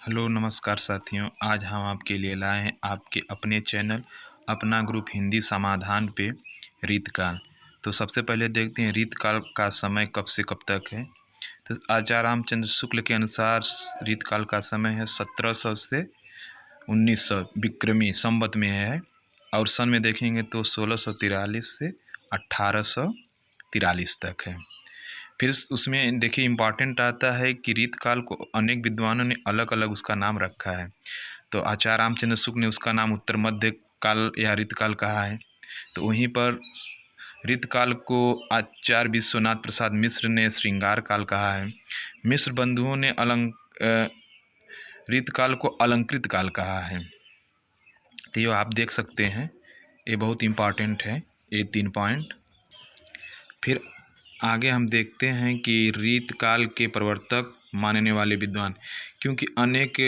Hello नमस्कार साथियों। आज हम आपके लिए लाए हैं आपके अपने चैनल अपना ग्रुप हिंदी समाधान पे रीतकाल। तो सबसे पहले देखते हैं रीतकाल का समय कब से कब तक है। तो आचार्य रामचंद्र शुक्ल के अनुसार रीतकाल का समय है 1700 से 1900 विक्रमी संवत में है। और सन में देखेंगे तो 1643 से 1843 तक है। फिर उसमें देखिए इम्पॉर्टेंट आता है कि रीतकाल को अनेक विद्वानों ने अलग अलग उसका नाम रखा है। तो आचार्य रामचंद्र शुक्ल ने उसका नाम उत्तर मध्य काल या रीतकाल कहा है। तो वहीं पर रीतकाल को आचार्य विश्वनाथ प्रसाद मिश्र ने श्रृंगार काल कहा है। मिश्र बंधुओं ने रीतकाल को अलंकृत काल कहा है। तो ये आप देख सकते हैं, ये बहुत इम्पॉर्टेंट है ये 3 पॉइंट। फिर आगे हम देखते हैं कि रीतकाल के प्रवर्तक मानने वाले विद्वान, क्योंकि अनेक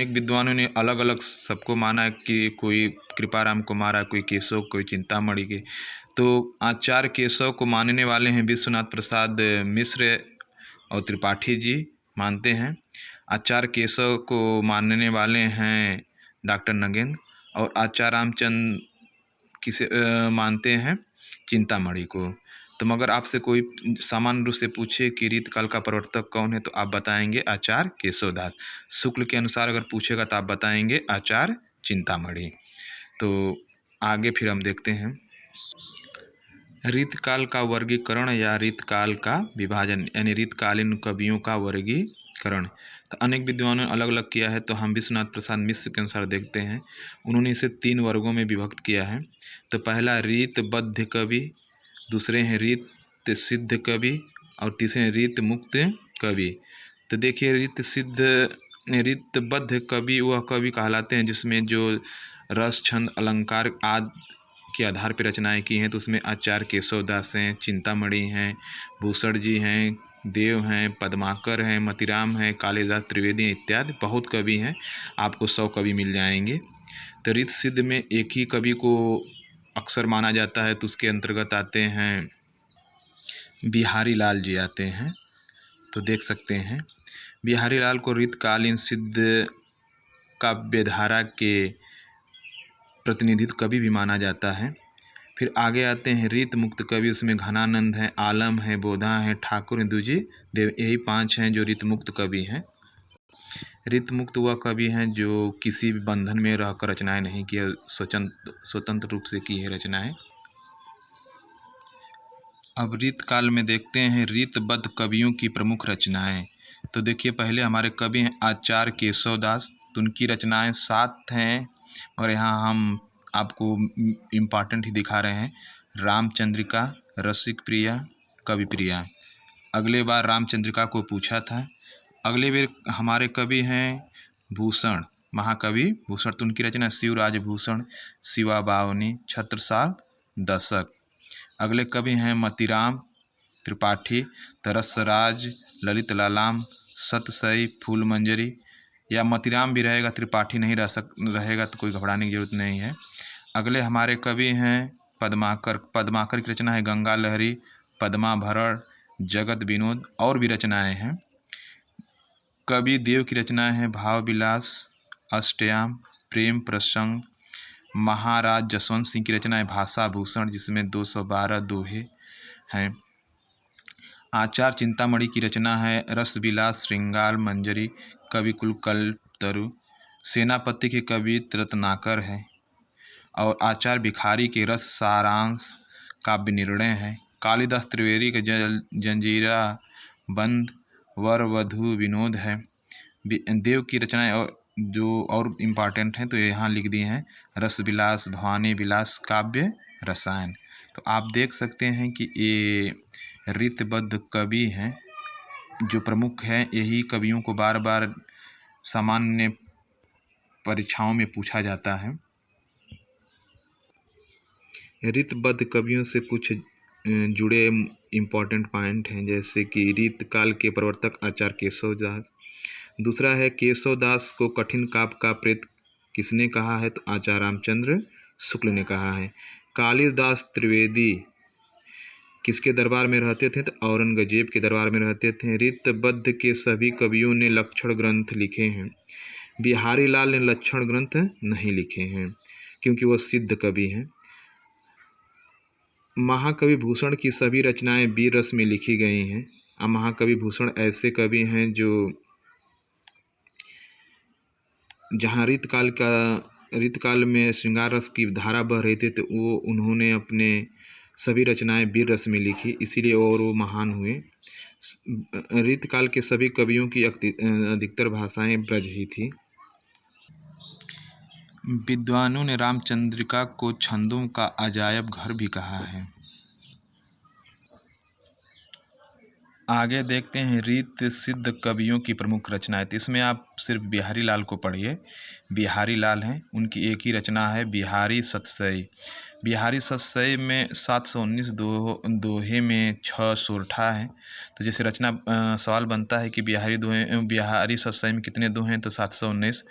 विद्वानों ने अलग अलग सबको माना कि कोई कृपाराम को मारा, कोई केशव, कोई चिंतामणि के। तो आचार्य केशव को मानने वाले हैं विश्वनाथ प्रसाद मिश्र और त्रिपाठी जी मानते हैं। आचार्य केशव को मानने वाले हैं डॉक्टर नगेंद्र, और आचार्य रामचंद्र किसे मानते हैं, चिंतामणि को। तो मगर आपसे कोई सामान्य रूप से पूछे कि रीतकाल का प्रवर्तक कौन है, तो आप बताएंगे आचार्य केशवदास। शुक्ल के अनुसार अगर पूछेगा तो आप बताएंगे आचार्य चिंतामणि। तो आगे फिर हम देखते हैं रीतकाल का वर्गीकरण या रीतकाल का विभाजन, यानी रीतकालीन कवियों का वर्गीकरण। तो अनेक विद्वानों ने अलग अलग किया है। तो हम विश्वनाथ प्रसाद मिश्र के अनुसार देखते हैं, उन्होंने इसे 3 वर्गों में विभक्त किया है। तो पहला रीतबद्ध कवि, दूसरे हैं रीत सिद्ध कवि, और तीसरे हैं रीत मुक्त कवि। तो देखिए रीतबद्ध कवि वह कवि कहलाते हैं जिसमें जो रस छंद अलंकार आदि के आधार पर रचनाएं की हैं। तो उसमें आचार्य केशवदास हैं, चिंतामणि हैं, भूषण जी हैं, देव हैं, पद्माकर हैं, मतिराम हैं, कालिदास, त्रिवेदी इत्यादि बहुत कवि हैं। आपको 100 कवि मिल जाएंगे। तो रीत सिद्ध में एक ही कवि को अक्सर माना जाता है। तो उसके अंतर्गत आते हैं बिहारी लाल जी आते हैं। तो देख सकते हैं बिहारी लाल को रीतकालीन सिद्ध काव्यधारा के प्रतिनिधित्व कवि भी माना जाता है। फिर आगे आते हैं रीत मुक्त कवि, उसमें घनानंद हैं, आलम है, बोधा है, ठाकुर दूजी देव, यही 5 हैं जो रीत मुक्त कवि हैं। रीत मुक्त वह कवि हैं जो किसी भी बंधन में रहकर रचनाएं नहीं किए, स्वतंत्र रूप से की है रचनाएं। अब रीत काल में देखते हैं रीतबद्ध कवियों की प्रमुख रचनाएं। तो देखिए पहले हमारे कवि हैं आचार्य केशवदास। तो उनकी रचनाएं 7 हैं, और यहाँ हम आपको इम्पॉर्टेंट ही दिखा रहे हैं। रामचंद्रिका, रसिक प्रिया, कवि प्रिया। अगले बार रामचंद्रिका को पूछा था। अगले बार हमारे कवि हैं भूषण, महाकवि भूषण। तो उनकी रचना शिवराज भूषण, शिवा बावनी, छत्रसाल, दशक। अगले कवि हैं मतिराम त्रिपाठी, तरसराज, ललित लालाम, सतसई, फूल मंजरी। या मतिराम भी रहेगा, त्रिपाठी नहीं रहेगा तो कोई घबराने की जरूरत नहीं है। अगले हमारे कवि हैं पद्माकर। पद्माकर की रचना है गंगा लहरी, पद्माभरण, जगत विनोद, और भी रचनाएं हैं। कवि देव की रचनाएं हैं भाव विलास, अष्टयाम, प्रेम प्रसंग। महाराज जसवंत सिंह की रचना है भाषा भूषण, जिसमें 212 दोहे हैं। आचार्य चिंतामणि की रचना है रस विलास, श्रृंगार मंजरी, कविकुल कल्पतरु। सेनापति के कवि रत्नाकर है। और आचार्य भिखारी के रस सारांश काव्य निर्णय है। कालिदास त्रिवेदी के जंजीरा बंद, वर वधु विनोद है। देव की रचनाएं और इम्पॉर्टेंट हैं, तो यहाँ लिख दिए हैं रस विलास, भवानी विलास, काव्य रसायन। तो आप देख सकते हैं कि ये रीतबद्ध कवि हैं जो प्रमुख हैं। यही कवियों को बार बार सामान्य परीक्षाओं में पूछा जाता है। रीतबद्ध कवियों से कुछ जुड़े इम्पॉर्टेंट पॉइंट हैं, जैसे कि रीतकाल के प्रवर्तक आचार्य केशवदास। दूसरा है केशवदास को कठिन काव्य का प्रेत किसने कहा है, तो आचार्य रामचंद्र शुक्ल ने कहा है। कालिदास त्रिवेदी किसके दरबार में रहते थे? तो औरंगजेब के दरबार में रहते थे। रीतबद्ध के सभी कवियों ने लक्षण ग्रंथ लिखे हैं। बिहारी लाल ने लक्षण ग्रंथ नहीं लिखे हैं क्योंकि वो सिद्ध कवि हैं। महाकवि भूषण की सभी रचनाएं वीर रस में लिखी गई हैं। अब महाकवि भूषण ऐसे कवि हैं जो जहाँ रीतकाल में श्रृंगार रस की धारा बह रही थी, तो वो उन्होंने अपने सभी रचनाएं वीर रस में लिखी, इसीलिए और वो महान हुए। रीतकाल के सभी कवियों की अधिकतर भाषाएं ब्रज ही थी। विद्वानों ने रामचंद्रिका को छंदों का अजायब घर भी कहा है। आगे देखते हैं रीत सिद्ध कवियों की प्रमुख रचनाएं। तो इसमें आप सिर्फ बिहारी लाल को पढ़िए। बिहारी लाल हैं, उनकी एक ही रचना है बिहारी सतसई। बिहारी सतसई में 719 दोहे में 6 सोरठा हैं। तो जैसे रचना सवाल बनता है कि बिहारी सतसई में कितने दोहे हैं? तो 719।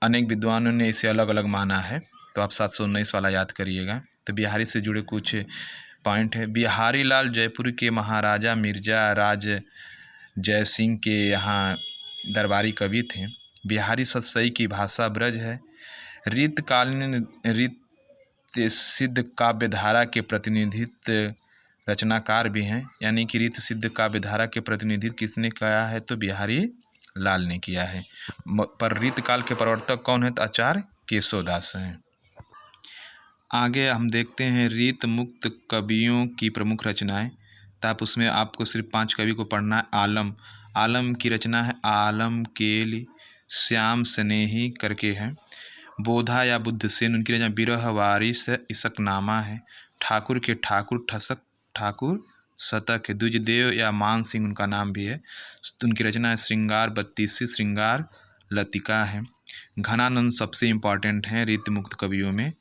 अनेक विद्वानों ने इसे अलग अलग माना है, तो आप 719 वाला याद करिएगा। तो बिहारी से जुड़े कुछ पॉइंट है। बिहारी लाल जयपुर के महाराजा मिर्जा राज जय सिंह के यहाँ दरबारी कवि थे। बिहारी सतसई की भाषा ब्रज है। रीतकालीन रीत सिद्ध काव्य धारा के प्रतिनिधित्व रचनाकार भी हैं, यानी कि रीत सिद्ध काव्य धारा के प्रतिनिधित्व किसने किया है? तो बिहारी लाल ने किया है। पर रीतकाल के प्रवर्तक कौन है? तो आचार्य केशवदास हैं। आगे हम देखते हैं रीत मुक्त कवियों की प्रमुख रचनाएं। तो आप उसमें आपको सिर्फ 5 कवि को पढ़ना है। आलम की रचना है आलम केली श्याम स्नेही करके है। बोधा या बुद्धसेन उनकी रचना बिरह वारिस इसकनामा है। ठाकुर के ठाकुर ठसक ठाकुर शतक है। द्विजदेव या मान सिंह उनका नाम भी है। उनकी रचना है श्रृंगार बत्तीसी श्रृंगार लतिका है। घनानंद सबसे इम्पॉर्टेंट हैं रीत मुक्त कवियों में।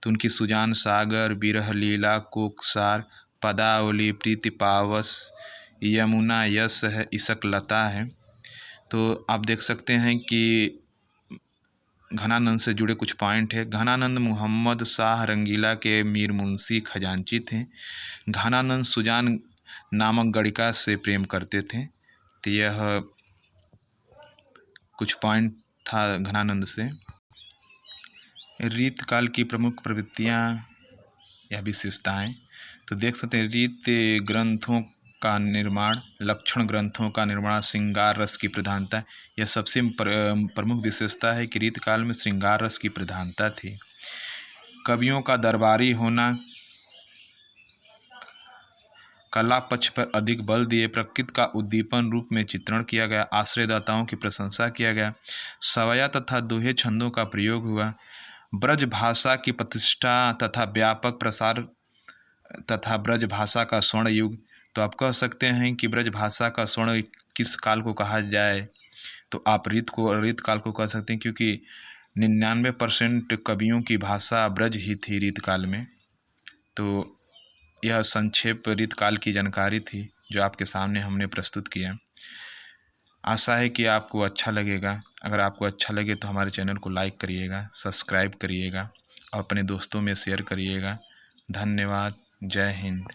तो उनकी सुजान सागर बिरह लीला कोकसार पदावली प्रीति पावस यमुना यश है इसकलता है। तो आप देख सकते हैं कि घनानंद से जुड़े कुछ पॉइंट है। घनानंद मोहम्मद शाह रंगीला के मीर मुंशी खजांची थे। घनानंद सुजान नामक गणिका से प्रेम करते थे। तो यह कुछ पॉइंट था घनानंद से। रीतकाल की प्रमुख प्रवृत्तियाँ या विशेषताएं। तो देख सकते हैं रीत ग्रंथों का निर्माण, लक्षण ग्रंथों का निर्माण, श्रृंगार रस की प्रधानता, यह सबसे प्रमुख विशेषता है कि रीतकाल में श्रृंगार रस की प्रधानता थी। कवियों का दरबारी होना, कला पक्ष पर अधिक बल दिए, प्रकृति का उद्दीपन रूप में चित्रण किया गया, आश्रयदाताओं की प्रशंसा किया गया, सवया तथा दोहे छंदों का प्रयोग हुआ, ब्रज भाषा की प्रतिष्ठा तथा व्यापक प्रसार तथा ब्रज भाषा का स्वर्ण युग। तो आप कह सकते हैं कि ब्रज भाषा का स्वर्ण किस काल को कहा जाए? तो आप रीत काल को कह सकते हैं, क्योंकि 99% कवियों की भाषा ब्रज ही थी रीत काल में। तो यह संक्षेप रीत काल की जानकारी थी जो आपके सामने हमने प्रस्तुत किया। आशा है कि आपको अच्छा लगेगा। अगर आपको अच्छा लगे तो हमारे चैनल को लाइक करिएगा, सब्सक्राइब करिएगा और अपने दोस्तों में शेयर करिएगा। धन्यवाद। जय हिंद।